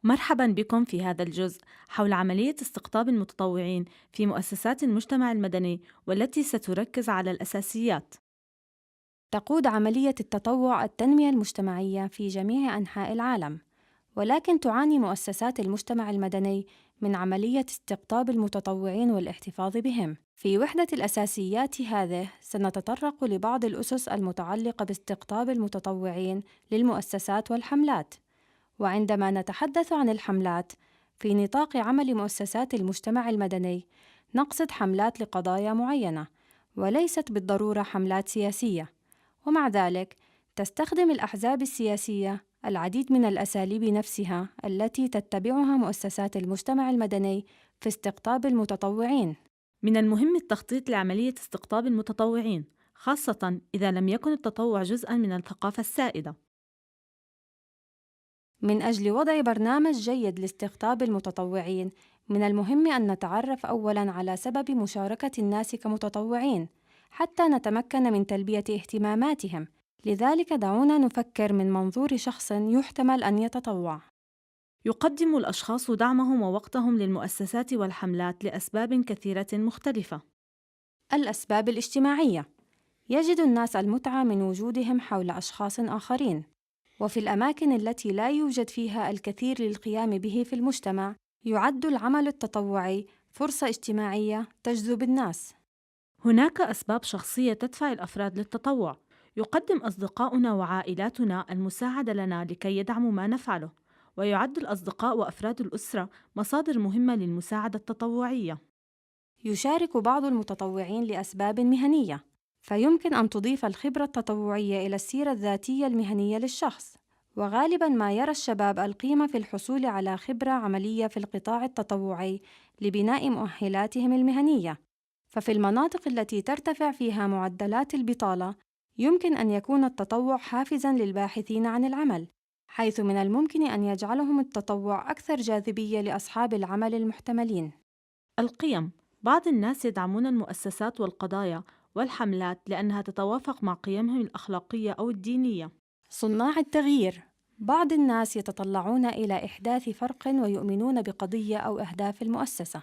مرحبا بكم في هذا الجزء حول عملية استقطاب المتطوعين في مؤسسات المجتمع المدني والتي ستركز على الأساسيات. تقود عملية التطوع التنمية المجتمعية في جميع أنحاء العالم، ولكن تعاني مؤسسات المجتمع المدني من عملية استقطاب المتطوعين والاحتفاظ بهم. في وحدة الأساسيات هذه سنتطرق لبعض الأسس المتعلقة باستقطاب المتطوعين للمؤسسات والحملات. وعندما نتحدث عن الحملات في نطاق عمل مؤسسات المجتمع المدني، نقصد حملات لقضايا معينة، وليست بالضرورة حملات سياسية. ومع ذلك تستخدم الأحزاب السياسية العديد من الأساليب نفسها التي تتبعها مؤسسات المجتمع المدني في استقطاب المتطوعين. من المهم التخطيط لعملية استقطاب المتطوعين، خاصة إذا لم يكن التطوع جزءًا من الثقافة السائدة. من أجل وضع برنامج جيد لاستقطاب المتطوعين، من المهم أن نتعرف أولاً على سبب مشاركة الناس كمتطوعين حتى نتمكن من تلبية اهتماماتهم. لذلك دعونا نفكر من منظور شخص يحتمل أن يتطوع. يقدم الأشخاص دعمهم ووقتهم للمؤسسات والحملات لأسباب كثيرة مختلفة. الأسباب الاجتماعية: يجد الناس المتعة من وجودهم حول أشخاص آخرين، وفي الأماكن التي لا يوجد فيها الكثير للقيام به في المجتمع، يعد العمل التطوعي فرصة اجتماعية تجذب الناس. هناك أسباب شخصية تدفع الأفراد للتطوع. يقدم أصدقاؤنا وعائلاتنا المساعدة لنا لكي يدعموا ما نفعله، ويعد الأصدقاء وأفراد الأسرة مصادر مهمة للمساعدة التطوعية. يشارك بعض المتطوعين لأسباب مهنية، فيمكن أن تضيف الخبرة التطوعية إلى السيرة الذاتية المهنية للشخص. وغالباً ما يرى الشباب القيمة في الحصول على خبرة عملية في القطاع التطوعي لبناء مؤهلاتهم المهنية. ففي المناطق التي ترتفع فيها معدلات البطالة، يمكن أن يكون التطوع حافزاً للباحثين عن العمل، حيث من الممكن أن يجعلهم التطوع أكثر جاذبية لأصحاب العمل المحتملين. القيم: بعض الناس يدعمون المؤسسات والقضايا والحملات لأنها تتوافق مع قيمهم الأخلاقية أو الدينية. صناع التغيير: بعض الناس يتطلعون إلى إحداث فرق ويؤمنون بقضية أو أهداف المؤسسة.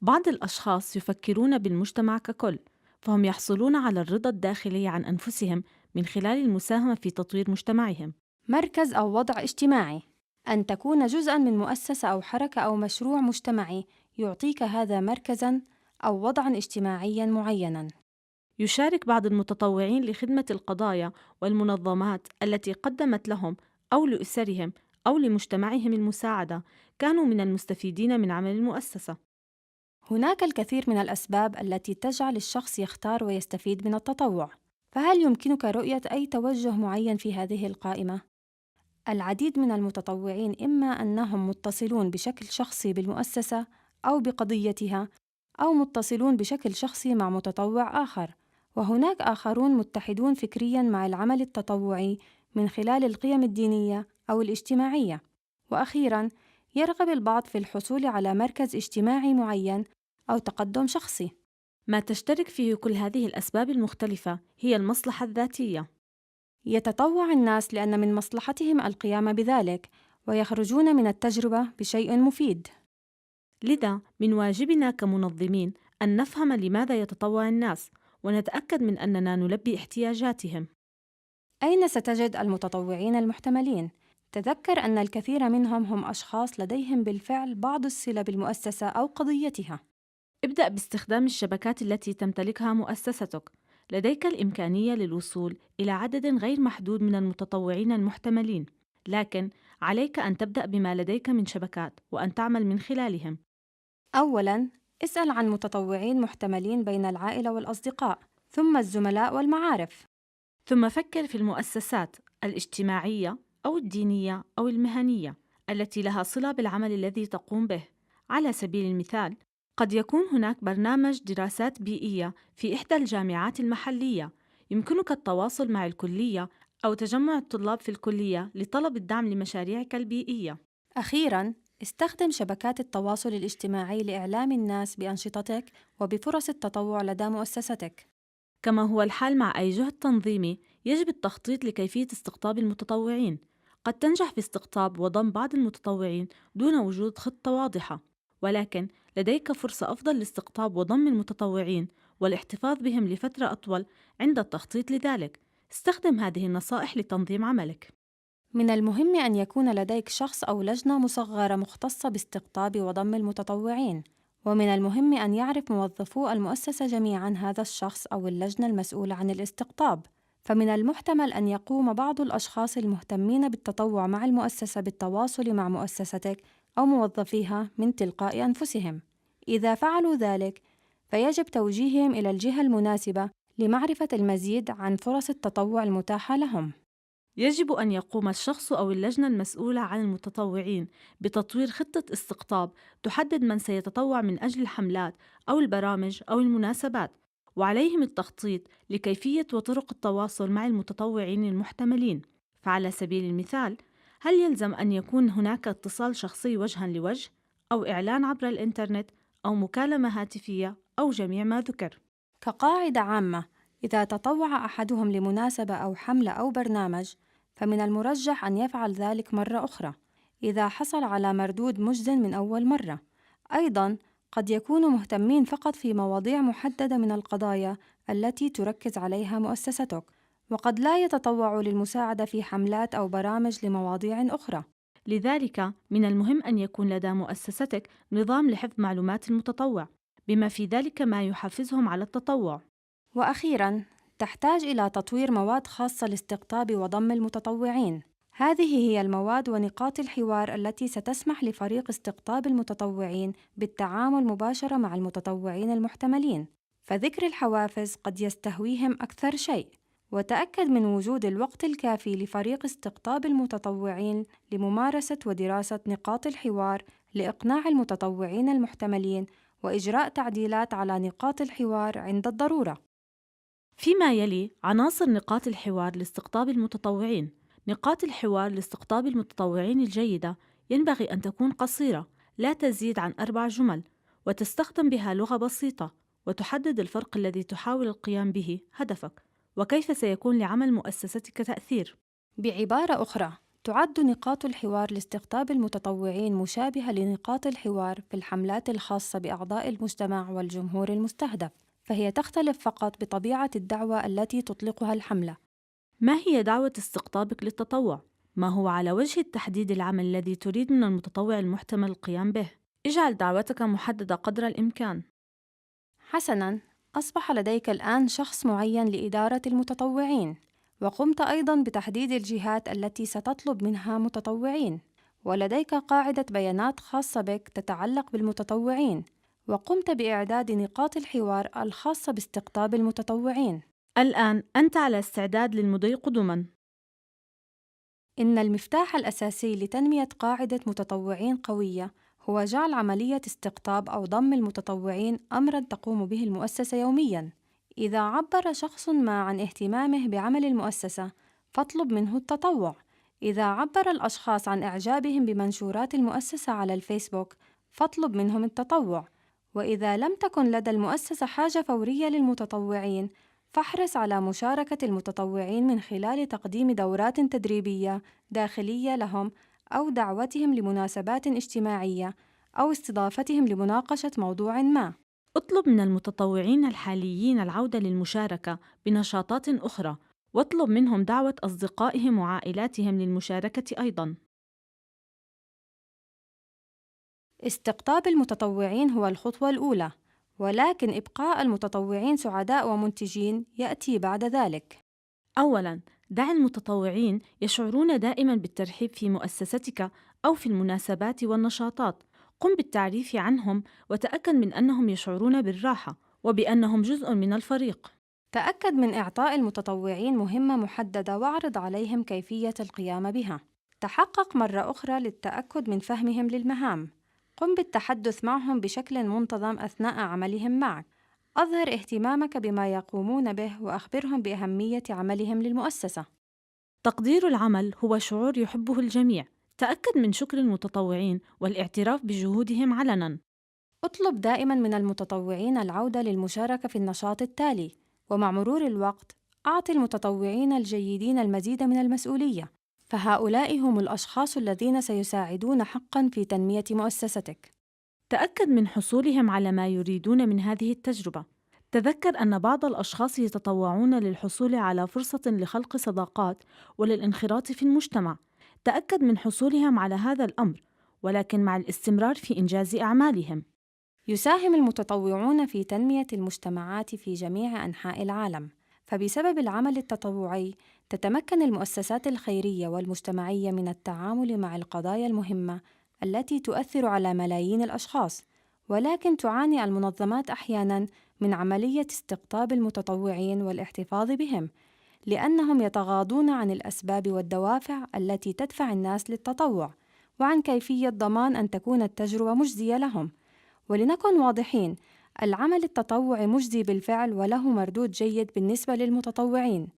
بعض الأشخاص يفكرون بالمجتمع ككل، فهم يحصلون على الرضا الداخلي عن أنفسهم من خلال المساهمة في تطوير مجتمعهم. مركز أو وضع اجتماعي: أن تكون جزءاً من مؤسسة أو حركة أو مشروع مجتمعي يعطيك هذا مركزاً أو وضعاً اجتماعياً معيناً. يشارك بعض المتطوعين لخدمة القضايا والمنظمات التي قدمت لهم أو لأسرهم أو لمجتمعهم المساعدة، كانوا من المستفيدين من عمل المؤسسة. هناك الكثير من الأسباب التي تجعل الشخص يختار ويستفيد من التطوع، فهل يمكنك رؤية أي توجه معين في هذه القائمة؟ العديد من المتطوعين إما أنهم متصلون بشكل شخصي بالمؤسسة أو بقضيتها، أو متصلون بشكل شخصي مع متطوع آخر، وهناك آخرون متحدون فكرياً مع العمل التطوعي من خلال القيم الدينية أو الاجتماعية. وأخيراً، يرغب البعض في الحصول على مركز اجتماعي معين أو تقدم شخصي. ما تشترك فيه كل هذه الأسباب المختلفة هي المصلحة الذاتية. يتطوع الناس لأن من مصلحتهم القيام بذلك، ويخرجون من التجربة بشيء مفيد. لذا من واجبنا كمنظمين أن نفهم لماذا يتطوع الناس، ونتأكد من أننا نلبي احتياجاتهم. أين ستجد المتطوعين المحتملين؟ تذكر أن الكثير منهم هم أشخاص لديهم بالفعل بعض الصلة بالمؤسسة أو قضيتها. ابدأ باستخدام الشبكات التي تمتلكها مؤسستك. لديك الإمكانية للوصول إلى عدد غير محدود من المتطوعين المحتملين، لكن عليك أن تبدأ بما لديك من شبكات وأن تعمل من خلالهم. أولاً، اسأل عن متطوعين محتملين بين العائلة والأصدقاء، ثم الزملاء والمعارف. ثم فكر في المؤسسات الاجتماعية أو الدينية أو المهنية التي لها صلة بالعمل الذي تقوم به. على سبيل المثال، قد يكون هناك برنامج دراسات بيئية في إحدى الجامعات المحلية. يمكنك التواصل مع الكلية أو تجمع الطلاب في الكلية لطلب الدعم لمشاريعك البيئية. أخيراً، استخدم شبكات التواصل الاجتماعي لإعلام الناس بأنشطتك وبفرص التطوع لدى مؤسستك. كما هو الحال مع أي جهد تنظيمي، يجب التخطيط لكيفية استقطاب المتطوعين. قد تنجح في استقطاب وضم بعض المتطوعين دون وجود خطة واضحة، ولكن لديك فرصة أفضل لاستقطاب وضم المتطوعين والاحتفاظ بهم لفترة أطول عند التخطيط لذلك. استخدم هذه النصائح لتنظيم عملك. من المهم أن يكون لديك شخص أو لجنة مصغرة مختصة باستقطاب وضم المتطوعين، ومن المهم أن يعرف موظفو المؤسسة جميعاً هذا الشخص أو اللجنة المسؤولة عن الاستقطاب، فمن المحتمل أن يقوم بعض الأشخاص المهتمين بالتطوع مع المؤسسة بالتواصل مع مؤسستك أو موظفيها من تلقاء أنفسهم. إذا فعلوا ذلك، فيجب توجيههم إلى الجهة المناسبة لمعرفة المزيد عن فرص التطوع المتاحة لهم. يجب أن يقوم الشخص أو اللجنة المسؤولة عن المتطوعين بتطوير خطة استقطاب تحدد من سيتطوع من أجل الحملات أو البرامج أو المناسبات، وعليهم التخطيط لكيفية وطرق التواصل مع المتطوعين المحتملين. فعلى سبيل المثال، هل يلزم أن يكون هناك اتصال شخصي وجهاً لوجه، أو إعلان عبر الإنترنت، أو مكالمة هاتفية، أو جميع ما ذكر؟ كقاعدة عامة، إذا تطوع أحدهم لمناسبة أو حملة أو برنامج، فمن المرجح أن يفعل ذلك مرة أخرى إذا حصل على مردود مجزٍ من أول مرة. أيضاً، قد يكونوا مهتمين فقط في مواضيع محددة من القضايا التي تركز عليها مؤسستك، وقد لا يتطوعوا للمساعدة في حملات أو برامج لمواضيع أخرى. لذلك من المهم أن يكون لدى مؤسستك نظام لحفظ معلومات المتطوع، بما في ذلك ما يحفزهم على التطوع. وأخيراً، تحتاج إلى تطوير مواد خاصة لاستقطاب وضم المتطوعين. هذه هي المواد ونقاط الحوار التي ستسمح لفريق استقطاب المتطوعين بالتعامل مباشرة مع المتطوعين المحتملين، فذكر الحوافز قد يستهويهم أكثر شيء. وتأكد من وجود الوقت الكافي لفريق استقطاب المتطوعين لممارسة ودراسة نقاط الحوار لإقناع المتطوعين المحتملين وإجراء تعديلات على نقاط الحوار عند الضرورة. فيما يلي عناصر نقاط الحوار لاستقطاب المتطوعين. نقاط الحوار لاستقطاب المتطوعين الجيدة ينبغي أن تكون قصيرة، لا تزيد عن 4 جمل، وتستخدم بها لغة بسيطة، وتحدد الفرق الذي تحاول القيام به، هدفك، وكيف سيكون لعمل مؤسستك تأثير. بعبارة أخرى، تعد نقاط الحوار لاستقطاب المتطوعين مشابهة لنقاط الحوار في الحملات الخاصة بأعضاء المجتمع والجمهور المستهدف، فهي تختلف فقط بطبيعة الدعوة التي تطلقها الحملة. ما هي دعوة استقطابك للتطوع؟ ما هو على وجه التحديد العمل الذي تريد من المتطوع المحتمل القيام به؟ اجعل دعوتك محددة قدر الإمكان. حسناً، أصبح لديك الآن شخص معين لإدارة المتطوعين، وقمت أيضاً بتحديد الجهات التي ستطلب منها متطوعين، ولديك قاعدة بيانات خاصة بك تتعلق بالمتطوعين، وقمت بإعداد نقاط الحوار الخاصة باستقطاب المتطوعين. الآن أنت على استعداد للمضي قدماً. إن المفتاح الأساسي لتنمية قاعدة متطوعين قوية هو جعل عملية استقطاب أو ضم المتطوعين أمراً تقوم به المؤسسة يومياً. إذا عبر شخص ما عن اهتمامه بعمل المؤسسة، فاطلب منه التطوع. إذا عبر الأشخاص عن إعجابهم بمنشورات المؤسسة على الفيسبوك، فاطلب منهم التطوع. وإذا لم تكن لدى المؤسسة حاجة فورية للمتطوعين، فاحرص على مشاركة المتطوعين من خلال تقديم دورات تدريبية داخلية لهم، أو دعوتهم لمناسبات اجتماعية، أو استضافتهم لمناقشة موضوع ما. اطلب من المتطوعين الحاليين العودة للمشاركة بنشاطات أخرى، واطلب منهم دعوة أصدقائهم وعائلاتهم للمشاركة أيضاً. استقطاب المتطوعين هو الخطوة الأولى، ولكن إبقاء المتطوعين سعداء ومنتجين يأتي بعد ذلك. أولاً، دع المتطوعين يشعرون دائماً بالترحيب في مؤسستك أو في المناسبات والنشاطات. قم بالتعريف عنهم، وتأكد من أنهم يشعرون بالراحة وبأنهم جزء من الفريق. تأكد من إعطاء المتطوعين مهمة محددة واعرض عليهم كيفية القيام بها. تحقق مرة أخرى للتأكد من فهمهم للمهام. قم بالتحدث معهم بشكل منتظم أثناء عملهم معك. أظهر اهتمامك بما يقومون به وأخبرهم بأهمية عملهم للمؤسسة. تقدير العمل هو شعور يحبه الجميع. تأكد من شكر المتطوعين والاعتراف بجهودهم علناً. اطلب دائماً من المتطوعين العودة للمشاركة في النشاط التالي، ومع مرور الوقت أعطي المتطوعين الجيدين المزيد من المسؤولية. فهؤلاء هم الأشخاص الذين سيساعدون حقًا في تنمية مؤسستك. تأكد من حصولهم على ما يريدون من هذه التجربة. تذكر أن بعض الأشخاص يتطوعون للحصول على فرصة لخلق صداقات وللانخراط في المجتمع. تأكد من حصولهم على هذا الأمر، ولكن مع الاستمرار في إنجاز أعمالهم. يساهم المتطوعون في تنمية المجتمعات في جميع أنحاء العالم، فبسبب العمل التطوعي تتمكن المؤسسات الخيرية والمجتمعية من التعامل مع القضايا المهمة التي تؤثر على ملايين الأشخاص، ولكن تعاني المنظمات أحياناً من عملية استقطاب المتطوعين والاحتفاظ بهم، لأنهم يتغاضون عن الأسباب والدوافع التي تدفع الناس للتطوع، وعن كيفية ضمان أن تكون التجربة مجزية لهم. ولنكن واضحين، العمل التطوعي مجزي بالفعل وله مردود جيد بالنسبة للمتطوعين،